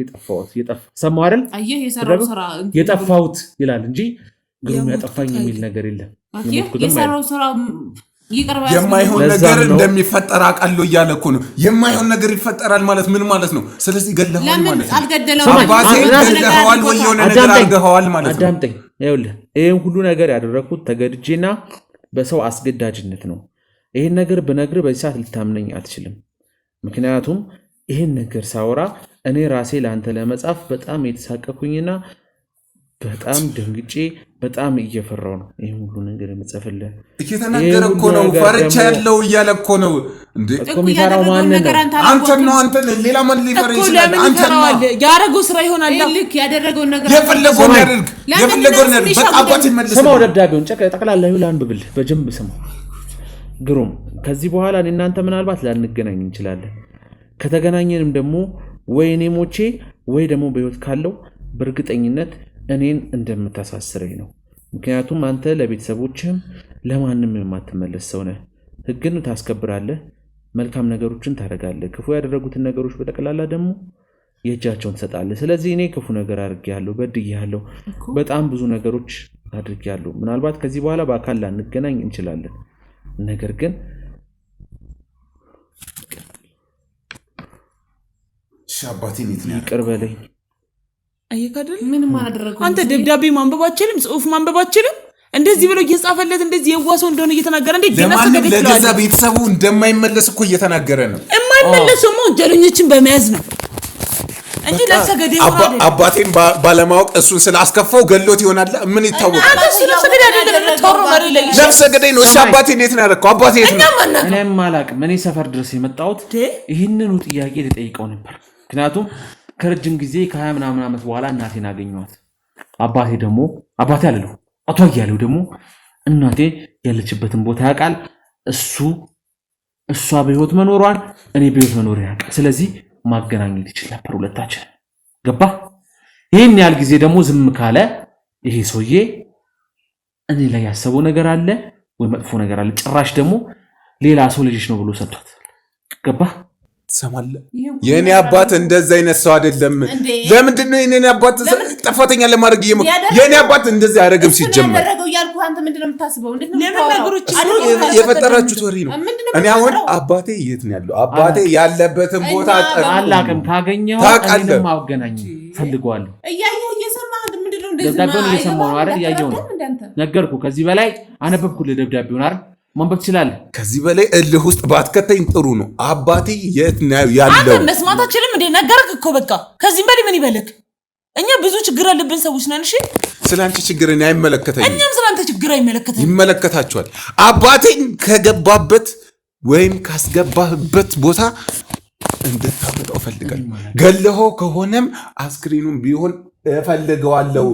ሰማው አይደል? አየህ የሰራው ስራ የጠፋሁት ይላል እንጂ ግሩም ያጠፋኝ የሚል ነገር የለም። የሰራው ስራ ይቀርባል። የማይሆን ነገር እንደሚፈጠር አውቃለሁ እያለ እኮ ነው። የማይሆን ነገር ይፈጠራል ማለት ምን ማለት ነው? ስለዚህ ገለኸዋል ማለት ነው። አልገደለውም። አባቴ ገለኸዋል ወይ የሆነ ነገር አድርገኸዋል ማለት ነው። አዳምጠኝ። ይኸውልህ ይሄን ሁሉ ነገር ያደረኩት ተገድጄና በሰው አስገዳጅነት ነው። ይሄን ነገር ብነግርህ በዚህ ሰዓት ልታምነኝ አትችልም። ምክንያቱም ይሄን ነገር ሳወራ እኔ ራሴ ለአንተ ለመጻፍ በጣም የተሳቀኩኝና በጣም ደንግጬ በጣም እየፈራው ነው ይሄን ሁሉ ነገር የምጽፍልህ። እየተናገረ እኮ ነው። ፈርቻ ያለው እያለ እኮ ነው እንዴ? እኮ የሚፈራው ማን ነው? አንተ ሌላ ማን ሊፈራ ይችላል? አንተ ነው ያረጋው ስራ ይሆናል። ልክ ያደረገውን ነገር የፈለገውን ያድርግ። በቃ አባቴ መልስ። ስማው ደብዳቤውን ጠቅላላ ይሁን ብልህ በጀንብ ስማው። ግሩም ከዚህ በኋላ እኔ እናንተ ምናልባት ላንገናኝ እንችላለን። ከተገናኘንም ደግሞ ወይ እኔ ሞቼ ወይ ደግሞ በህይወት ካለው በእርግጠኝነት እኔን እንደምታሳስረኝ ነው። ምክንያቱም አንተ ለቤተሰቦችህም ለማንም የማትመለስ ሰው ነህ። ህግን ታስከብራለህ፣ መልካም ነገሮችን ታደርጋለህ። ክፉ ያደረጉትን ነገሮች በጠቅላላ ደግሞ የእጃቸውን ትሰጣለህ። ስለዚህ እኔ ክፉ ነገር አድርጌያለሁ፣ በድዬያለሁ፣ በጣም ብዙ ነገሮች አድርጌያለሁ። ምናልባት ከዚህ በኋላ በአካል ላንገናኝ እንችላለን። ነገር ግን አባቴን ይቅር በለኝ። አይካደል ምንም አላደረገው። አንተ ደብዳቤ ማንበብ አትችልም፣ ጽሁፍ ማንበብ አትችልም። እንደዚህ ብሎ እየጻፈለት እንደዚህ የዋሰው እንደሆነ እየተናገረ እንዴ ለገዛ ቤተሰቡ እንደማይመለስ እኮ እየተናገረ ነው። የማይመለሰው ወንጀለኞችን በመያዝ ነው እንጂ ለሰገዴ ይሆናል። አባቴን ባለማወቅ እሱን ስላስከፋው ገሎት ይሆናል። ምን ይታወቃል? አንተ ስለሰገዴ አይደለም ተወሮ መሪ ላይ ለሰገዴ ነው። እሺ አባቴ እንዴት ነው ያደረከው? አባቴ የት ነው? እኔም አላቅም። እኔ ሰፈር ድረስ የመጣሁት ይህንኑ ጥያቄ ልጠይቀው ነበር። ምክንያቱም ከረጅም ጊዜ ከ20 ምናምን ዓመት በኋላ እናቴን አገኘኋት። አባቴ ደግሞ አባቴ አለለው አቶ አያሌው ደግሞ እናቴ ያለችበትን ቦታ ያውቃል። እሷ በህይወት መኖሯን እኔ በህይወት መኖር ያውቃል። ስለዚህ ማገናኘት ይችላል ነበር ሁለታችን። ገባ? ይሄን ያህል ጊዜ ደግሞ ዝም ካለ ይሄ ሰውዬ እኔ ላይ ያሰበው ነገር አለ ወይ መጥፎ ነገር አለ። ጭራሽ ደግሞ ሌላ ሰው ልጅሽ ነው ብሎ ሰጥቷት። ገባ? ትሰማለህ? የኔ አባት እንደዛ አይነት ሰው አይደለም። ለምንድን ነው የኔ አባት ጥፋተኛ ለማድረግ የኔ አባት እንደዚህ አያደርግም። ሲጀመር የፈጠራችሁት ወሬ ነው። እኔ አሁን አባቴ የት ነው ያለው? አባቴ ያለበትን ቦታ አላውቅም። ካገኘው እኔንም ማገናኝ ፈልገዋለሁ። ደብዳቤውን እየሰማሁ ነው አይደል? እያየሁ ነው። ነገርኩህ። ከዚህ በላይ አነበብኩልህ ደብዳቤውን አይደል? ማንበብ ትችላለህ። ከዚህ በላይ እልህ ውስጥ ባትከተኝ ጥሩ ነው። አባቴ የት ነው ያለው? አንተ መስማት አትችልም እንዴ? ነገርክ እኮ በቃ። ከዚህም በላይ ምን ይበልክ? እኛ ብዙ ችግር አለብን ሰዎች ነን። እሺ ስላንቺ ችግር እኔ አይመለከተኝም። እኛም ስላንተ ችግር አይመለከተኝም። ይመለከታችኋል። አባቴን ከገባበት ወይም ካስገባህበት ቦታ እንድታመጣው እፈልጋለሁ። ገለኸው ከሆነም አስክሬኑን ቢሆን እፈልገዋለሁ።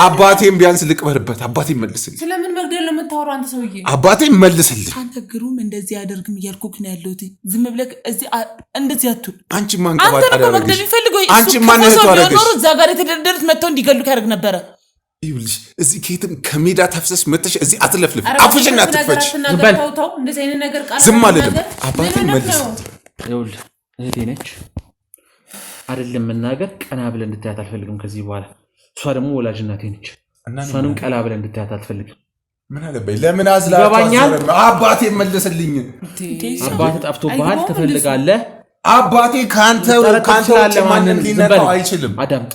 አባቴን ቢያንስ ልቅበርበት። አባቴን መልስልኝ። ስለምን መግደል ነው የምታወራው አንተ ሰውዬ? አባቴን መልስልኝ። አንተ ግሩም እንደዚህ አያደርግም እያልኩህ ነው ያለሁት። ዝም ብለህ እዚህ እንደዚህ አትሁን። አንቺ ማን ቀባጣ አንተ ነው መግደል የሚፈልገው? አንቺ ማን ነው ታረጋሽ? እዛ ጋር የተደረደሩት መጥተው እንዲገሉህ ያደርግ ነበረ። ይኸውልሽ እዚህ ከየትም ከሜዳ ታፍሰሽ መተሽ እዚህ አትለፍልፍ። አፍሽን አትፈች። ዝም አልልም። አባቴን መልስ። ይኸውልህ እህቴ ነች አይደለም መናገር። ቀና ብለን እንድታያት አልፈልግም ከዚህ በኋላ። እሷ ደግሞ ወላጅ እናቴ ነች። እሷንም ቀና ብለን እንድታያት አልፈልግም። ምን አለበይ? ለምን አዝላታው? አባቴ መልስልኝ። አባቴ ጠፍቶብሃል፣ ትፈልጋለህ። አባቴ ካንተ ማንም ሊነካው አይችልም። አዳምጥ።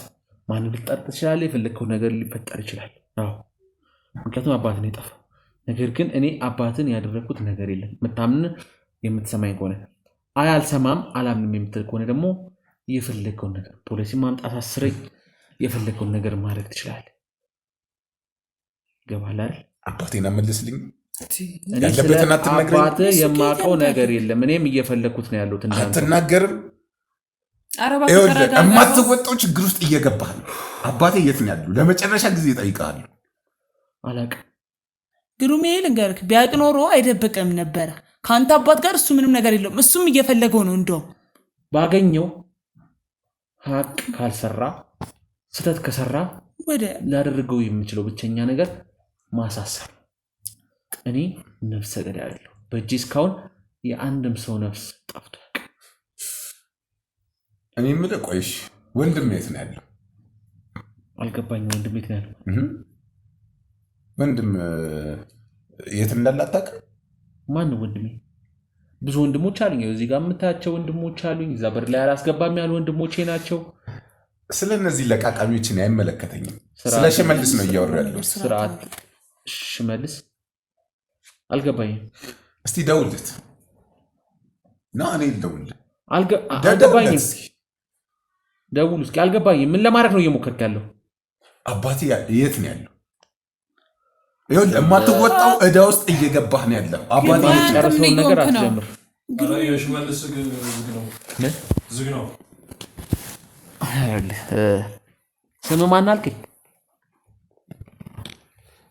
ማንም ሊጠርጥ ይችላል። የፈለከው ነገር ሊፈጠር ይችላል። አዎ ምክንያቱም አባት ነው የጠፋው። ነገር ግን እኔ አባትን ያደረኩት ነገር የለም። የምታምን የምትሰማኝ ከሆነ አልሰማም አላምንም የምትል ከሆነ ደግሞ የፈለከውን ነገር ፖሊሲ ማምጣት አስረኝ፣ የፈለከውን ነገር ማድረግ ትችላለህ። ገባህ አይደል? አባቴን መልስልኝ። ያለበትን አትነግረኝ። አባትህ የማውቀው ነገር የለም። እኔም እየፈለኩት ነው ያለሁት። አትናገርም። የማትወጣው ችግር ውስጥ እየገባህ ነው። አባቴ የት ነው ያለው? ለመጨረሻ ጊዜ እጠይቅሃለሁ። አላውቅም። ግሩሜ ልንገርህ፣ ቢያውቅ ኖሮ አይደብቅም ነበረ። ከአንተ አባት ጋር እሱ ምንም ነገር የለውም። እሱም እየፈለገው ነው። እንደውም ባገኘው ሀቅ ካልሰራ ስተት ከሰራ ወደ ላደርገው የምችለው ብቸኛ ነገር ማሳሰር። እኔ ነፍሰ ገዳይ አይደለሁ። በእጄ እስካሁን የአንድም ሰው ነፍስ ጠፍቶ ያውቃል። እኔ የምልህ ቆይሽ ወንድም የት ነው ያለው? አልገባኝም። ወንድም የት ነው ያለው? ወንድም የት እንዳለ አታውቅም? ማን ወንድሜ? ብዙ ወንድሞች አሉኝ። እዚህ ጋር የምታያቸው ወንድሞች አሉኝ። እዛ በር ላይ አላስገባም ያሉ ወንድሞቼ ናቸው። ስለ እነዚህ ለቃቃሚዎችን አይመለከተኝም። ስለ ሽመልስ ነው እያወሩ ያለው። ስርዓት ሽመልስ አልገባኝም። እስቲ ደውልት ና እኔ ልደውልልህ። አልገባኝም። ደውል እስኪ። አልገባኝም። ምን ለማድረግ ነው እየሞከርክ ያለው? አባቴ የት ነው ያለው? ይኸውልህ የማትወጣው ዕዳ ውስጥ እየገባህ ነው ያለው። አባቴ የጨረሰውን ነገር አትጀምር። ሽመልስ ዝግ ነው። ስም ማን አልከኝ?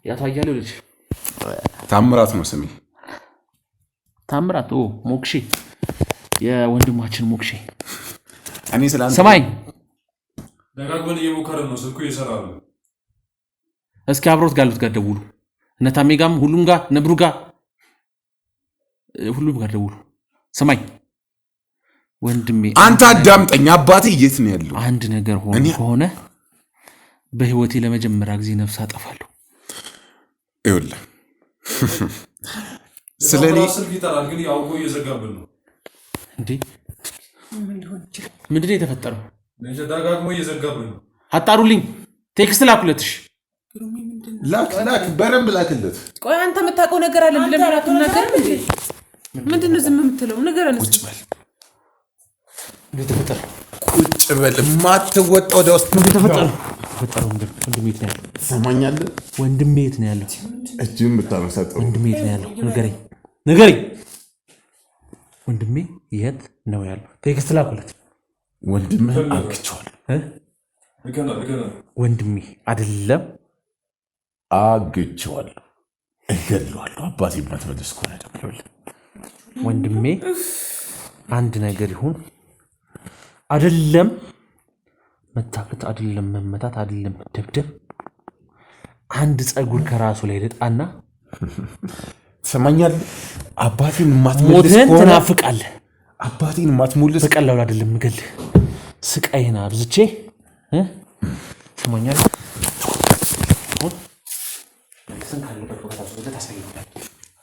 የአቶ አያሌው ልጅ ታምራት ነው ስሜ። ታምራት? ሞክሼ፣ የወንድማችን ሞክሼ። እኔ ስላንተ ሰማኝ። ደጋግመን እየሞከረን ነው፣ ስልኩ እየሰራ ነው። እስኪ አብሮት ጋሉት ጋር ደውሉ። እነ ታሜ ጋም ሁሉም ጋር ነብሩ ጋር ሁሉም ጋር ደውሉ። ስማኝ ወንድሜ፣ አንተ አዳምጠኝ። አባቴ የት ነው ያለው? አንድ ነገር ሆኖ ከሆነ በህይወቴ ለመጀመሪያ ጊዜ ነፍስ አጠፋለሁ። ይኸውልህ ስለኔ ስልክ ይጠራል፣ ግን ያው እኮ እየዘጋብን ነው እንዴ። ምንድን ነው የተፈጠረው? ደጋግሞ እየዘጋብን ነው። አጣሩልኝ። ቴክስት ላኩለትሽ። ላክ በረም ላክለት። ቆይ አንተ የምታውቀው ነገር አለ ብለህ ነገር ምንድን ነው ዝም የምትለው ነገር? ቁጭ በል እንደተፈጠረ ቁጭ በል። የማትወጣው ወደ ውስጥ እንደተፈጠረ ወንድሜ የት ነው ያለው? ትሰማኛለህ? ወንድሜ የት ነው ያለው? እጅህን ብታመሳጠው። ወንድሜ የት ነው ያለው? ንገረኝ። ወንድሜ የት ነው ያለው? ቴክስት ላኩለት። ወንድምህን አግቼዋለሁ። ወንድሜ አይደለም አግቼዋለሁ፣ እገድለዋለሁ። አባቴ የማትመልስ ከሆነ ደግሞ ወንድሜ አንድ ነገር ይሁን አይደለም መታከት አይደለም መመታት አይደለም ደብደብ፣ አንድ ጸጉር ከራሱ ላይ ልጣና ትሰማኛለህ? አባቴን የማትመልስ ሞትን ከሆነ ትናፍቃለህ። አባቴን የማትመልስ በቀላሉ አይደለም እገልህ፣ ስቃይን አብዝቼ ትሰማኛለህ?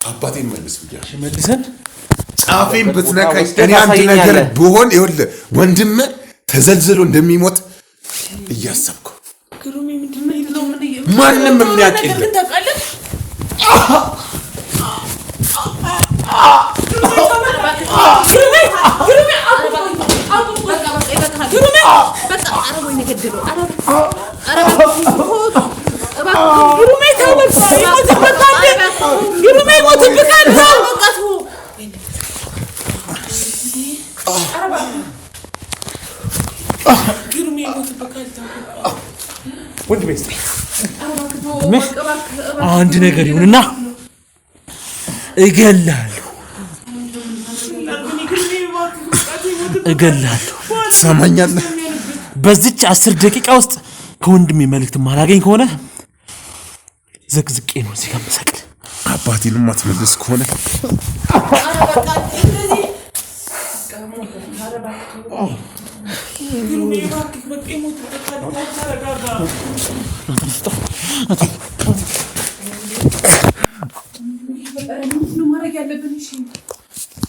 አባቴን መልስ ብያለሁ። መልሰን ጫፌን ብትነካኝ እኔ አንድ ነገር ብሆን ይኸውልህ ወንድምህ ተዘልዝሎ እንደሚሞት እያሰብኩ ማንም የሚያውቅ የለም። አንድ ነገር ይሁንና እገላለሁ። ትሰማኛለህ? በዚች 10 ደቂቃ ውስጥ ከወንድሜ መልእክት ማላገኝ ከሆነ ዘቅዝቄ ነው እዚህ ጋር መሰቅል። አባቴን የማትመልስ ከሆነ ማድረግ ያለብን